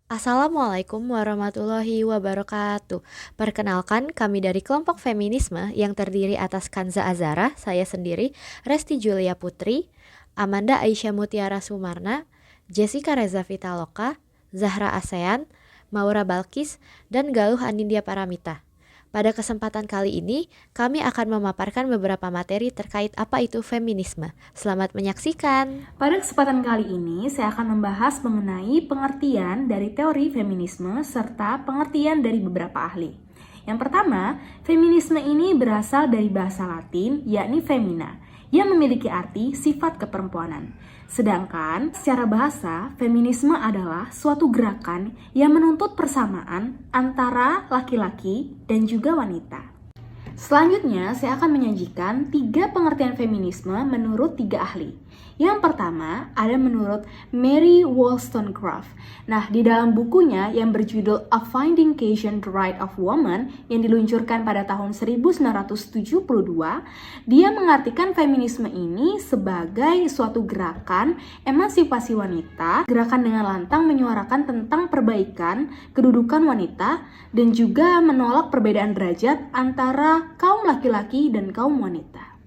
Assalamualaikum warahmatullahi wabarakatuh. Perkenalkan, kami dari kelompok feminisme yang terdiri atas Kanza Azara, saya sendiri, Resti Julia Putri, Amanda Aisyah Mutiara Sumarna, Jessica Reza Vitaloka, Zahra ASEAN, Maura Balkis, dan Galuh Anindya Paramita. Pada kesempatan kali ini, kami akan memaparkan beberapa materi terkait apa itu feminisme. Selamat menyaksikan. Pada kesempatan kali ini, saya akan membahas mengenai pengertian dari teori feminisme serta pengertian dari beberapa ahli. Yang pertama, feminisme ini berasal dari bahasa Latin, yakni femina, yang memiliki arti sifat keperempuanan. Sedangkan secara bahasa, feminisme adalah suatu gerakan yang menuntut persamaan antara laki-laki dan juga wanita. Selanjutnya, saya akan menyajikan 3 pengertian feminisme menurut 3 ahli. Yang pertama, ada menurut Mary Wollstonecraft. Nah, di dalam bukunya yang berjudul A Vindication the Right of Woman yang diluncurkan pada tahun 1972, dia mengartikan feminisme ini sebagai suatu gerakan emansipasi wanita, gerakan dengan lantang menyuarakan tentang perbaikan kedudukan wanita dan juga menolak perbedaan derajat antara kaum laki-laki dan kaum wanita.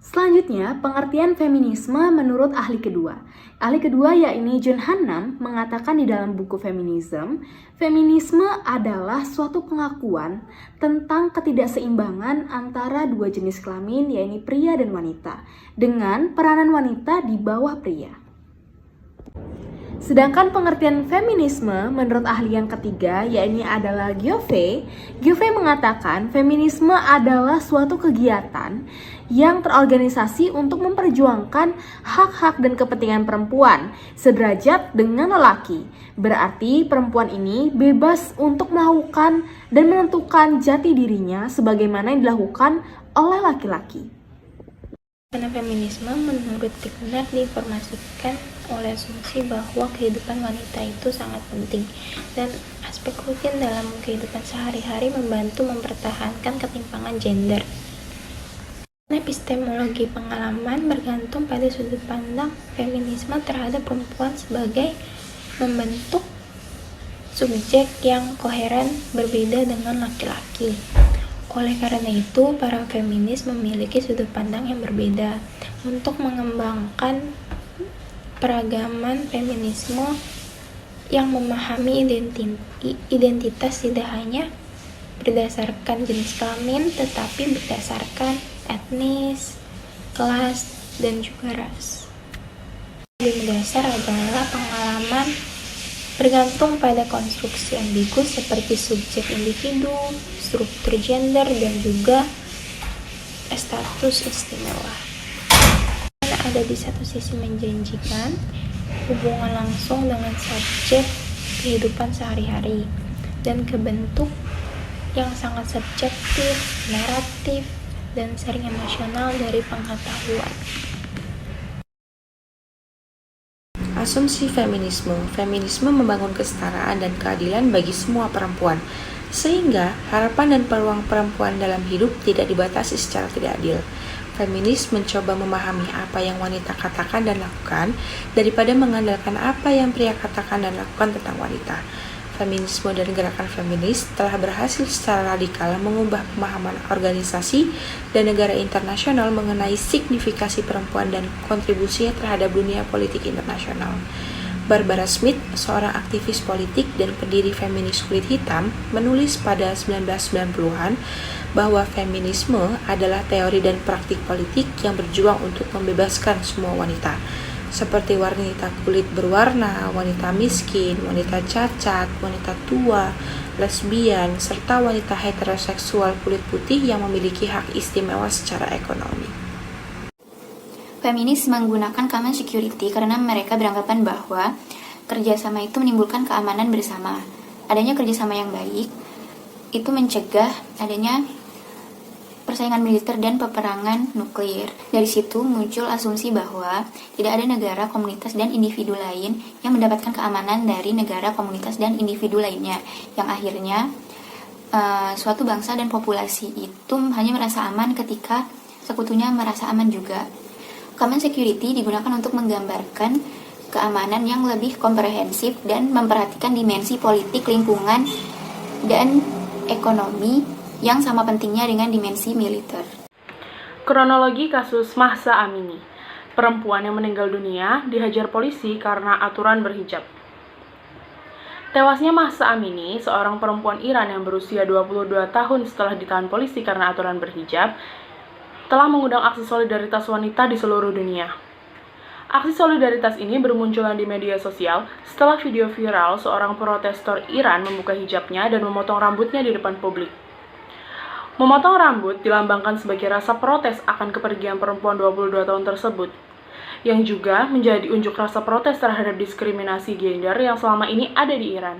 Selanjutnya, pengertian feminisme menurut ahli kedua. Ahli kedua yakni John Hannam mengatakan di dalam buku Feminism, feminisme adalah suatu pengakuan tentang ketidakseimbangan antara dua jenis kelamin yakni pria dan wanita, dengan peranan wanita di bawah pria. Sedangkan pengertian feminisme menurut ahli yang ketiga yakni adalah Giove mengatakan feminisme adalah suatu kegiatan yang terorganisasi untuk memperjuangkan hak-hak dan kepentingan perempuan sederajat dengan lelaki. Berarti perempuan ini bebas untuk melakukan dan menentukan jati dirinya sebagaimana yang dilakukan oleh laki-laki. Karena feminisme menurut benar diinformasikan oleh asumsi bahwa kehidupan wanita itu sangat penting dan aspek rutin dalam kehidupan sehari-hari membantu mempertahankan ketimpangan gender. Epistemologi pengalaman bergantung pada sudut pandang feminisme terhadap perempuan sebagai membentuk subjek yang koheren berbeda dengan laki-laki. Oleh karena itu, para feminis memiliki sudut pandang yang berbeda untuk mengembangkan peragaman feminisme yang memahami identitas tidak hanya berdasarkan jenis kelamin, tetapi berdasarkan etnis, kelas, dan juga ras. Yang dasar adalah pengalaman bergantung pada konstruksi ambigus seperti subjek individu, struktur gender, dan juga status istimewa. Karena ada di satu sisi menjanjikan hubungan langsung dengan subjek kehidupan sehari-hari dan kebentuk yang sangat subjektif, naratif, dan sering emosional dari pengetahuan. Asumsi feminisme membangun kesetaraan dan keadilan bagi semua perempuan, sehingga harapan dan peluang perempuan dalam hidup tidak dibatasi secara tidak adil. Feminis mencoba memahami apa yang wanita katakan dan lakukan daripada mengandalkan apa yang pria katakan dan lakukan tentang wanita. Feminisme dan gerakan feminis telah berhasil secara radikal mengubah pemahaman organisasi dan negara internasional mengenai signifikasi perempuan dan kontribusinya terhadap dunia politik internasional. Barbara Smith, seorang aktivis politik dan pendiri feminis kulit hitam, menulis pada 1990-an bahwa feminisme adalah teori dan praktik politik yang berjuang untuk membebaskan semua wanita, seperti wanita kulit berwarna, wanita miskin, wanita cacat, wanita tua, lesbian, serta wanita heteroseksual kulit putih yang memiliki hak istimewa secara ekonomi. Feminis menggunakan common security karena mereka beranggapan bahwa kerjasama itu menimbulkan keamanan bersama. Adanya kerjasama yang baik itu mencegah adanya persaingan militer dan peperangan nuklir. Dari situ muncul asumsi bahwa tidak ada negara, komunitas, dan individu lain yang mendapatkan keamanan dari negara, komunitas, dan individu lainnya. Yang akhirnya suatu bangsa dan populasi itu hanya merasa aman ketika sekutunya merasa aman juga. Common security digunakan untuk menggambarkan keamanan yang lebih komprehensif dan memperhatikan dimensi politik, lingkungan, dan ekonomi yang sama pentingnya dengan dimensi militer. Kronologi kasus Mahsa Amini. Perempuan yang meninggal dunia dihajar polisi karena aturan berhijab. Tewasnya Mahsa Amini, seorang perempuan Iran yang berusia 22 tahun setelah ditahan polisi karena aturan berhijab, telah mengundang aksi solidaritas wanita di seluruh dunia. Aksi solidaritas ini bermunculan di media sosial setelah video viral seorang protestor Iran membuka hijabnya dan memotong rambutnya di depan publik. Memotong rambut dilambangkan sebagai rasa protes akan kepergian perempuan 22 tahun tersebut, yang juga menjadi unjuk rasa protes terhadap diskriminasi gender yang selama ini ada di Iran.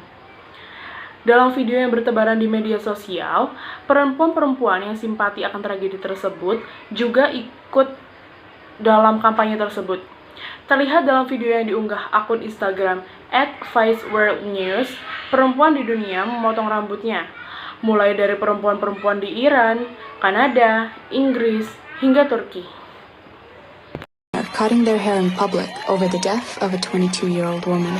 Dalam video yang bertebaran di media sosial, perempuan-perempuan yang simpati akan tragedi tersebut juga ikut dalam kampanye tersebut. Terlihat dalam video yang diunggah akun Instagram @ViceWorldNews, perempuan di dunia memotong rambutnya, mulai dari perempuan-perempuan di Iran, Kanada, Inggris, hingga Turki. Cutting their hair in public over the death of a 22-year-old woman.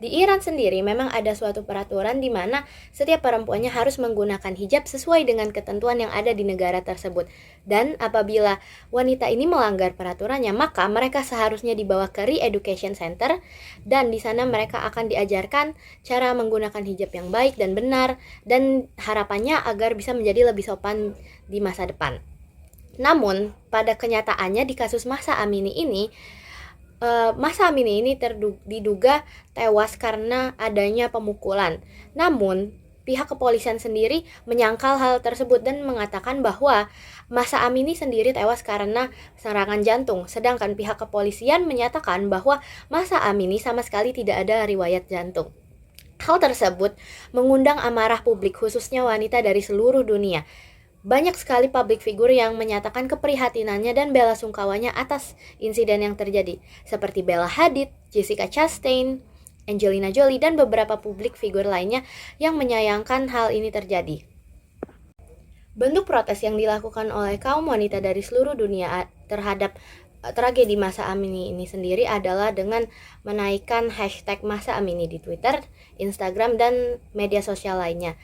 Di Iran sendiri memang ada suatu peraturan di mana setiap perempuannya harus menggunakan hijab sesuai dengan ketentuan yang ada di negara tersebut. Dan apabila wanita ini melanggar peraturannya, maka mereka seharusnya dibawa ke Re-Education Center dan di sana mereka akan diajarkan cara menggunakan hijab yang baik dan benar dan harapannya agar bisa menjadi lebih sopan di masa depan. Namun, pada kenyataannya di kasus Mahsa Amini ini, Mahsa Amini ini diduga tewas karena adanya pemukulan. Namun, pihak kepolisian sendiri menyangkal hal tersebut dan mengatakan bahwa Mahsa Amini sendiri tewas karena serangan jantung. Sedangkan pihak kepolisian menyatakan bahwa Mahsa Amini sama sekali tidak ada riwayat jantung. Hal tersebut mengundang amarah publik khususnya wanita dari seluruh dunia. Banyak sekali public figure yang menyatakan keprihatinannya dan bela sungkawanya atas insiden yang terjadi, seperti Bella Hadid, Jessica Chastain, Angelina Jolie, dan beberapa public figure lainnya yang menyayangkan hal ini terjadi. Bentuk protes yang dilakukan oleh kaum wanita dari seluruh dunia terhadap tragedi Mahsa Amini ini sendiri adalah dengan menaikkan hashtag Mahsa Amini di Twitter, Instagram, dan media sosial lainnya.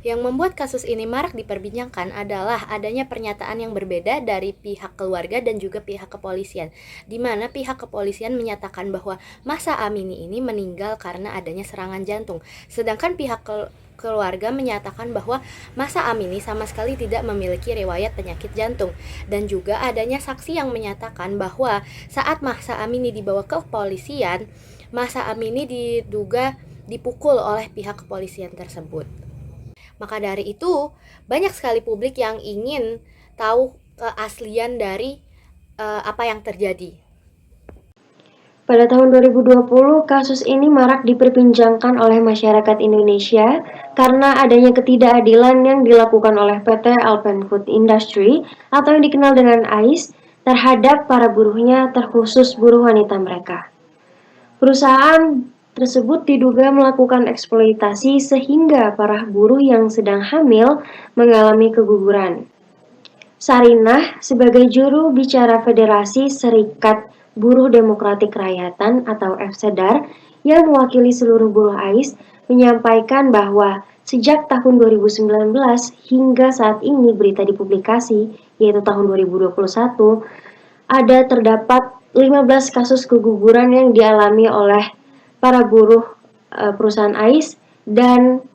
Yang membuat kasus ini marak diperbincangkan adalah adanya pernyataan yang berbeda dari pihak keluarga dan juga pihak kepolisian, di mana pihak kepolisian menyatakan bahwa Mahsa Amini ini meninggal karena adanya serangan jantung, sedangkan pihak keluarga menyatakan bahwa Mahsa Amini sama sekali tidak memiliki riwayat penyakit jantung, dan juga adanya saksi yang menyatakan bahwa saat Mahsa Amini dibawa ke kepolisian, Mahsa Amini diduga dipukul oleh pihak kepolisian tersebut. Maka dari itu, banyak sekali publik yang ingin tahu keaslian dari apa yang terjadi. Pada tahun 2020, kasus ini marak diperbincangkan oleh masyarakat Indonesia karena adanya ketidakadilan yang dilakukan oleh PT Alpen Food Industry atau yang dikenal dengan AIS terhadap para buruhnya, terkhusus buruh wanita mereka. Perusahaan tersebut diduga melakukan eksploitasi sehingga para buruh yang sedang hamil mengalami keguguran. Sarinah sebagai juru bicara Federasi Serikat Buruh Demokratik Rakyatan atau FSEDAR yang mewakili seluruh buruh AIS menyampaikan bahwa sejak tahun 2019 hingga saat ini berita dipublikasi, yaitu tahun 2021, terdapat 15 kasus keguguran yang dialami oleh para buruh perusahaan AIS dan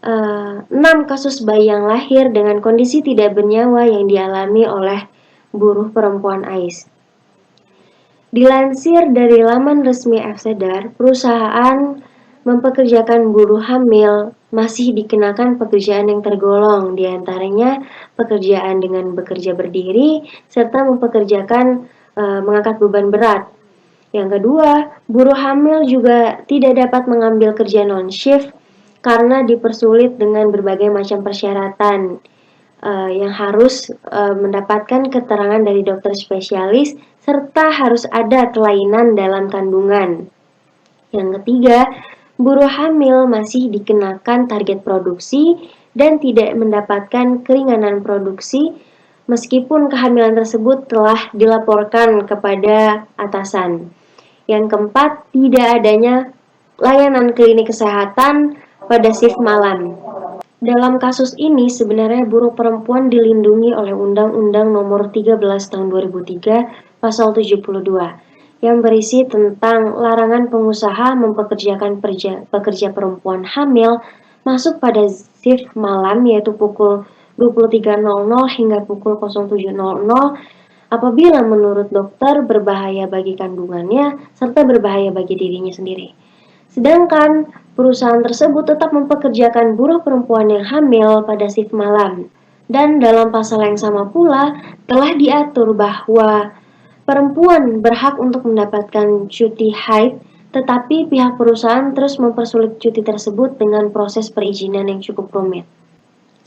6 kasus bayi yang lahir dengan kondisi tidak bernyawa yang dialami oleh buruh perempuan AIS. Dilansir dari laman resmi FSEDAR, perusahaan mempekerjakan buruh hamil masih dikenakan pekerjaan yang tergolong, diantaranya pekerjaan dengan bekerja berdiri serta mempekerjakan mengangkat beban berat. Yang kedua, buruh hamil juga tidak dapat mengambil kerja non-shift karena dipersulit dengan berbagai macam persyaratan yang harus mendapatkan keterangan dari dokter spesialis serta harus ada kelainan dalam kandungan. Yang ketiga, buruh hamil masih dikenakan target produksi dan tidak mendapatkan keringanan produksi meskipun kehamilan tersebut telah dilaporkan kepada atasan. Yang keempat, tidak adanya layanan klinik kesehatan pada shift malam. Dalam kasus ini sebenarnya buruh perempuan dilindungi oleh Undang-Undang Nomor 13 Tahun 2003 Pasal 72 yang berisi tentang larangan pengusaha mempekerjakan pekerja perempuan hamil masuk pada shift malam yaitu pukul 23.00 hingga pukul 07.00 apabila menurut dokter berbahaya bagi kandungannya serta berbahaya bagi dirinya sendiri. Sedangkan perusahaan tersebut tetap mempekerjakan buruh perempuan yang hamil pada shift malam. Dan dalam pasal yang sama pula telah diatur bahwa perempuan berhak untuk mendapatkan cuti haid, tetapi pihak perusahaan terus mempersulit cuti tersebut dengan proses perizinan yang cukup rumit.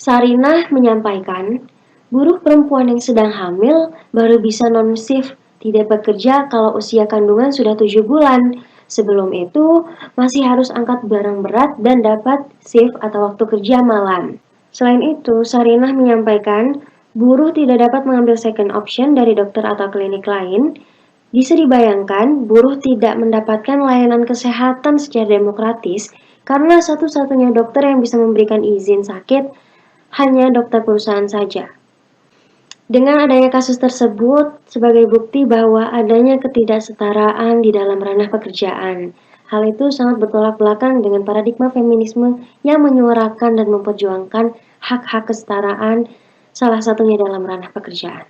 Sarinah menyampaikan, buruh perempuan yang sedang hamil baru bisa non-shift, tidak bekerja kalau usia kandungan sudah 7 bulan. Sebelum itu, masih harus angkat barang berat dan dapat shift atau waktu kerja malam. Selain itu, Sarinah menyampaikan, buruh tidak dapat mengambil second option dari dokter atau klinik lain. Bisa dibayangkan, buruh tidak mendapatkan layanan kesehatan secara demokratis karena satu-satunya dokter yang bisa memberikan izin sakit hanya dokter perusahaan saja. Dengan adanya kasus tersebut sebagai bukti bahwa adanya ketidaksetaraan di dalam ranah pekerjaan. Hal itu sangat bertolak belakang dengan paradigma feminisme yang menyuarakan dan memperjuangkan hak-hak kesetaraan, salah satunya dalam ranah pekerjaan.